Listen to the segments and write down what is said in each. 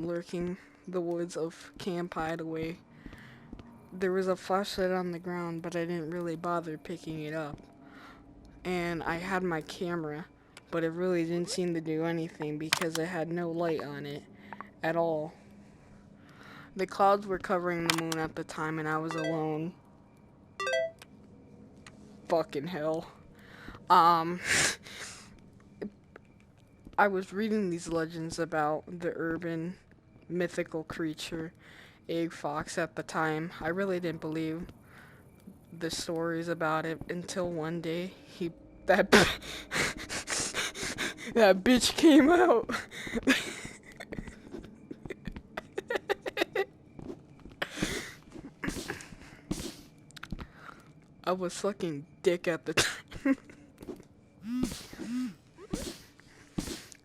lurking the woods of Camp Hideaway. There was a flashlight on the ground, but I didn't really bother picking it up. And I had my camera, but it really didn't seem to do anything because it had no light on it at all. The clouds were covering the moon at the time, and I was alone. Fucking hell. Um, I was reading these legends about the urban mythical creature, EggFox, at the time. I really didn't believe the stories about it until one day that that bitch came out. I was sucking dick at the time.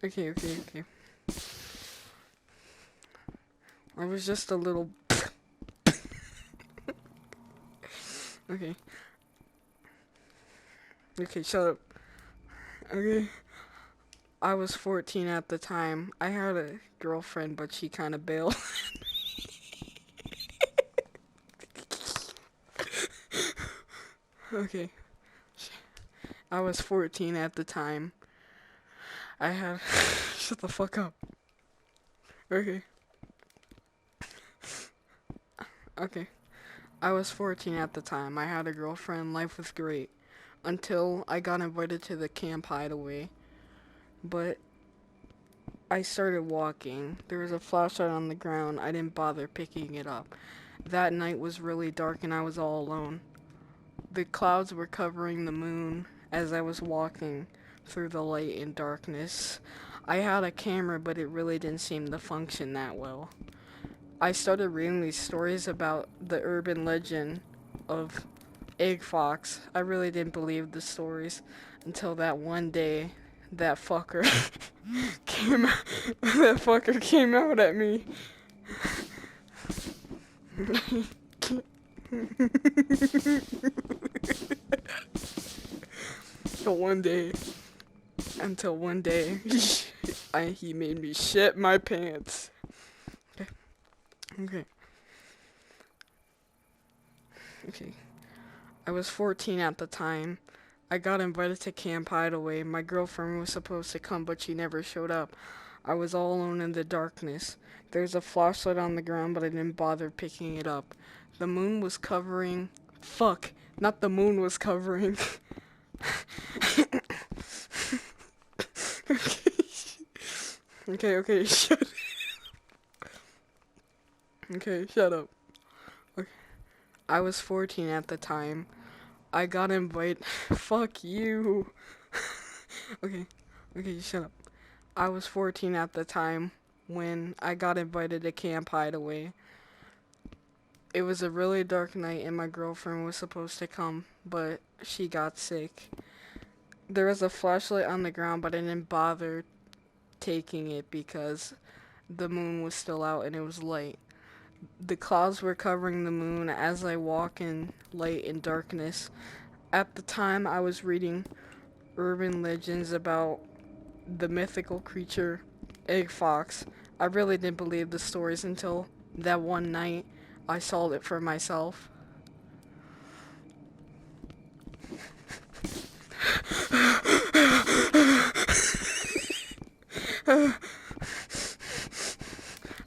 Okay. I was just a little. Okay. Okay, shut up. Okay. I was 14 at the time. I had a girlfriend, but she kind of bailed. Okay. I was 14 at the time. I had. Shut the fuck up. Okay. Okay. I was 14 at the time. I had a girlfriend. Life was great. Until I got invited to the Camp Hideaway. But I started walking. There was a flashlight on the ground. I didn't bother picking it up. That night was really dark and I was all alone. The clouds were covering the moon as I was walking through the light and darkness. I had a camera, but it really didn't seem to function that well. I started reading these stories about the urban legend of EggFox. I really didn't believe the stories until that one day that fucker that fucker came out at me. Until one day, until one day, he made me shit my pants. Okay. Okay. I was 14 at the time. I got invited to Camp Hideaway. My girlfriend was supposed to come, but she never showed up. I was all alone in the darkness. There's a flashlight on the ground, but I didn't bother picking it up. The moon was covering. Fuck. Not the moon was covering. Okay, shut. Okay, shut up. Okay. I was 14 at the time. I got invited. Fuck you. Okay, shut up. I was 14 at the time when I got invited to Camp Hideaway. It was a really dark night and my girlfriend was supposed to come, but she got sick. There was a flashlight on the ground, but I didn't bother taking it because the moon was still out and it was light. The clouds were covering the moon as I walk in light and darkness. At the time, I was reading urban legends about the mythical creature EggFox. I really didn't believe the stories until that one night I saw it for myself.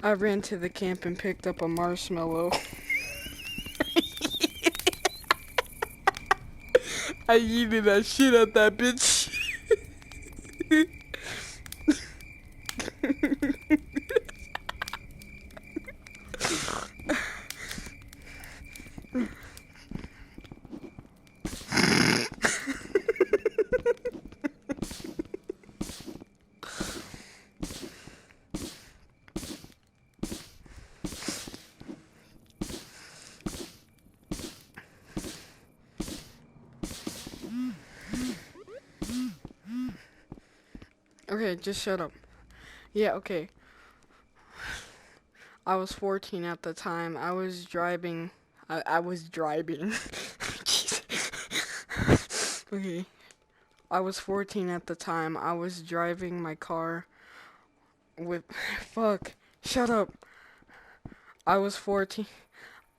I ran to the camp and picked up a marshmallow. I yeeted that shit at that bitch. Okay, just shut up. Yeah, okay. I was 14 at the time. I was driving. I was driving. Okay. I was 14 at the time. I was driving my car with. Fuck. Shut up. I was 14.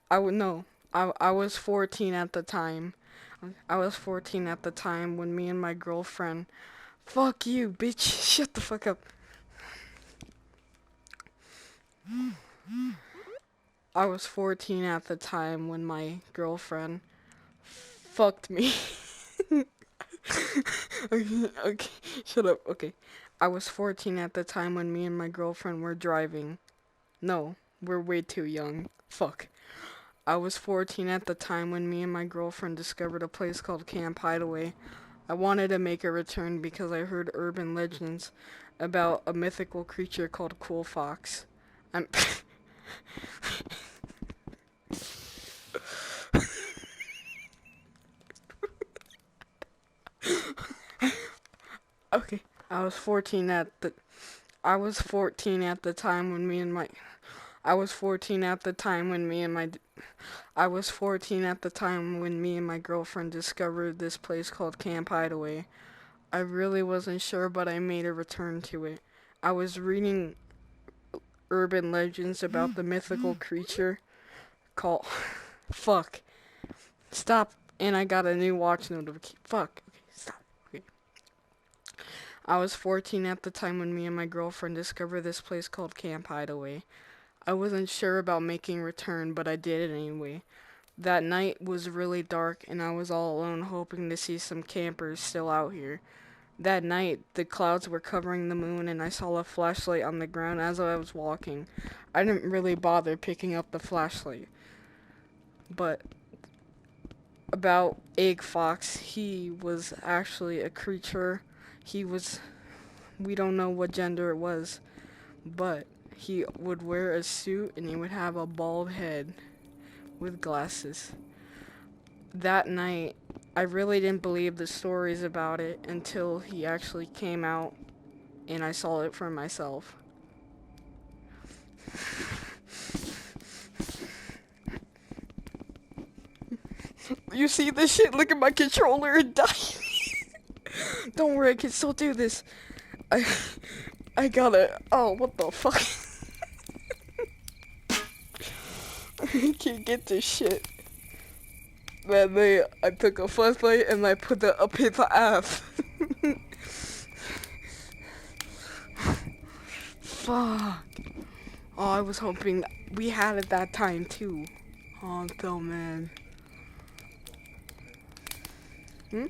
I would no. I was 14 at the time. I was 14 at the time when me and my girlfriend. Fuck you, bitch. Shut the fuck up. I was 14 at the time when my girlfriend fucked me. Okay, shut up. Okay. I was 14 at the time when me and my girlfriend were driving. No, we're way too young. Fuck. I was 14 at the time when me and my girlfriend discovered a place called Camp Hideaway. I wanted to make a return because I heard urban legends about a mythical creature called Cool Fox. I'm okay. I was 14 at the I was 14 at the time when me and my I was 14 at the time when me and my I was 14 at the time when me and my girlfriend discovered this place called Camp Hideaway. I really wasn't sure, but I made a return to it. I was reading urban legends about the mythical creature called fuck. Stop. And I got a new watch notification. Fuck. Okay, stop. Okay. I was 14 at the time when me and my girlfriend discovered this place called Camp Hideaway. I wasn't sure about making return, but I did it anyway. That night was really dark, and I was all alone hoping to see some campers still out here. That night, the clouds were covering the moon, and I saw a flashlight on the ground as I was walking. I didn't really bother picking up the flashlight. But about EggFox, he was actually a creature. We don't know what gender it was, but he would wear a suit and he would have a bald head with glasses. That night, I really didn't believe the stories about it until he actually came out and I saw it for myself. You see this shit? Look at my controller and die. Don't worry, I can still do this. I gotta. Oh, what the fuck? I can't get this shit. Man, I took a flashlight and I put it up his ass. Fuck. Oh, I was hoping we had it that time too. Oh, no, man. Hmm?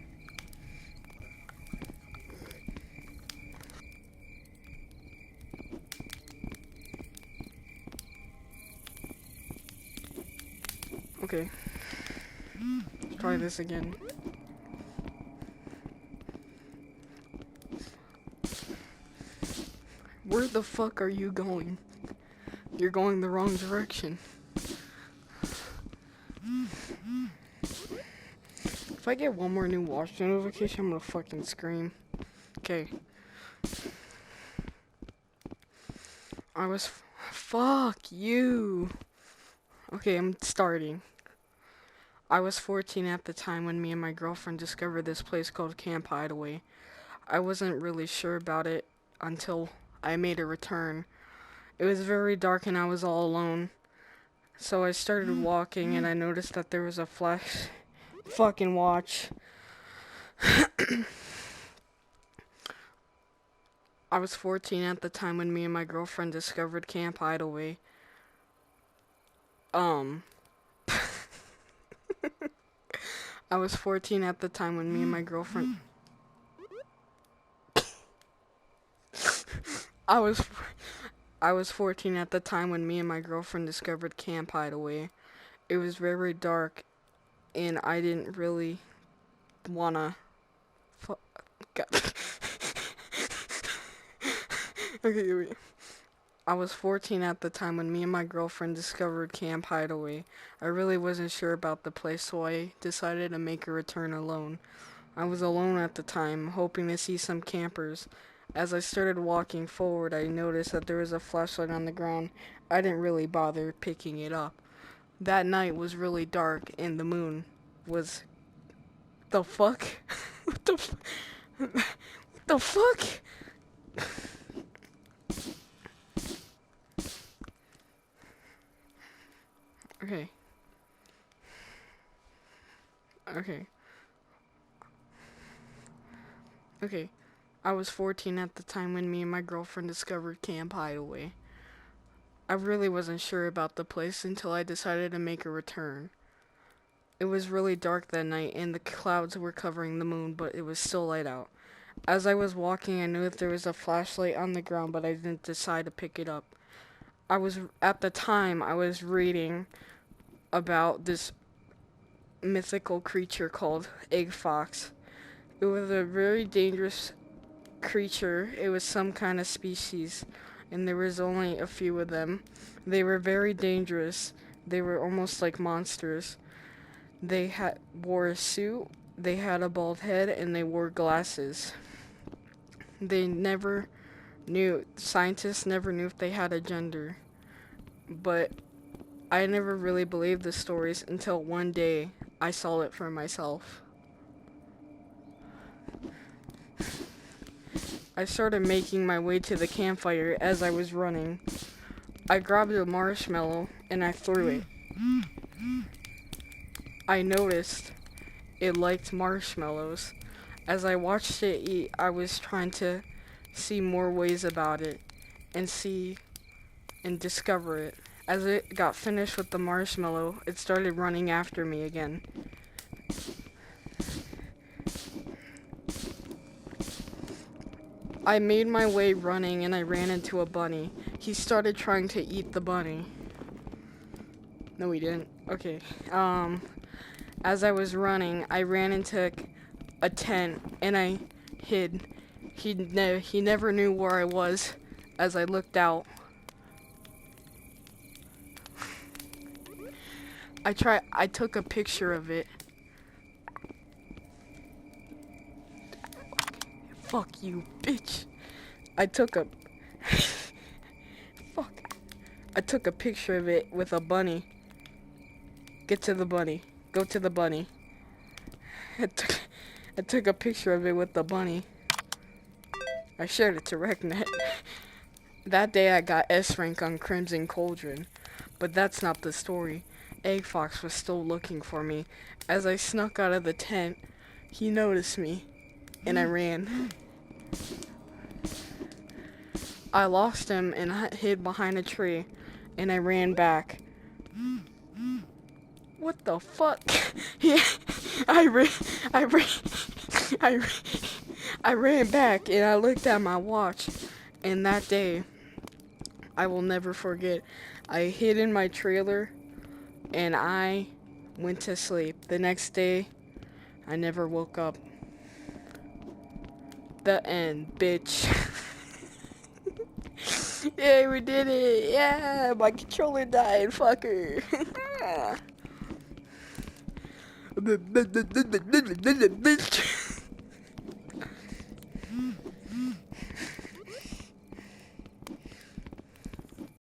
Okay. Let's try this again. Where the fuck are you going? You're going the wrong direction. If I get one more new watch notification, I'm gonna fucking scream. Okay. Fuck you. Okay, I'm starting. I was 14 at the time when me and my girlfriend discovered this place called Camp Hideaway. I wasn't really sure about it until I made a return. It was very dark and I was all alone. So I started walking and I noticed that there was a flash fucking watch. I was 14 at the time when me and my girlfriend discovered Camp Hideaway. I was 14 at the time when me and my girlfriend I was I was 14 at the time when me and my girlfriend discovered Camp Hideaway. It was very dark and I didn't really wanna Okay, wait. I was 14 at the time when me and my girlfriend discovered Camp Hideaway. I really wasn't sure about the place, so I decided to make a return alone. I was alone at the time, hoping to see some campers. As I started walking forward, I noticed that there was a flashlight on the ground. I didn't really bother picking it up. That night was really dark, and the moon was... The fuck? What the what the fuck? Okay. Okay. Okay. I was 14 at the time when me and my girlfriend discovered Camp Hideaway. I really wasn't sure about the place until I decided to make a return. It was really dark that night and the clouds were covering the moon, but it was still light out. As I was walking, I knew that there was a flashlight on the ground, but I didn't decide to pick it up. At the time, I was reading about this mythical creature called EggFox. It was a very dangerous creature. It was some kind of species, and there was only a few of them. They were very dangerous. They were almost like monsters. Wore a suit, they had a bald head, and they wore glasses. Scientists never knew if they had a gender. But I never really believed the stories until one day I saw it for myself. I started making my way to the campfire as I was running. I grabbed a marshmallow and I threw it. I noticed it liked marshmallows. As I watched it eat, I was trying to see more ways about it and discover it. As it got finished with the marshmallow, it started running after me again. I made my way running and I ran into a bunny. He started trying to eat the bunny. No, he didn't. Okay. As I was running, I ran into a tent and I hid. He never knew where I was as I looked out. I took a picture of it. Fuck you, bitch. I took a fuck. I took a picture of it with a bunny. Get to the bunny. Go to the bunny. I took a picture of it with the bunny. I shared it to RecNet. That day I got S rank on Crimson Cauldron. But that's not the story. EggFox was still looking for me. As I snuck out of the tent, he noticed me, and I ran. I lost him and hid behind a tree, and I ran back. What the fuck? Yeah, I ran back, and I looked at my watch, and that day, I will never forget. I hid in my trailer, and I went to sleep. The next day, I never woke up. The end, bitch. Yeah, we did it. Yeah, my controller died, fucker.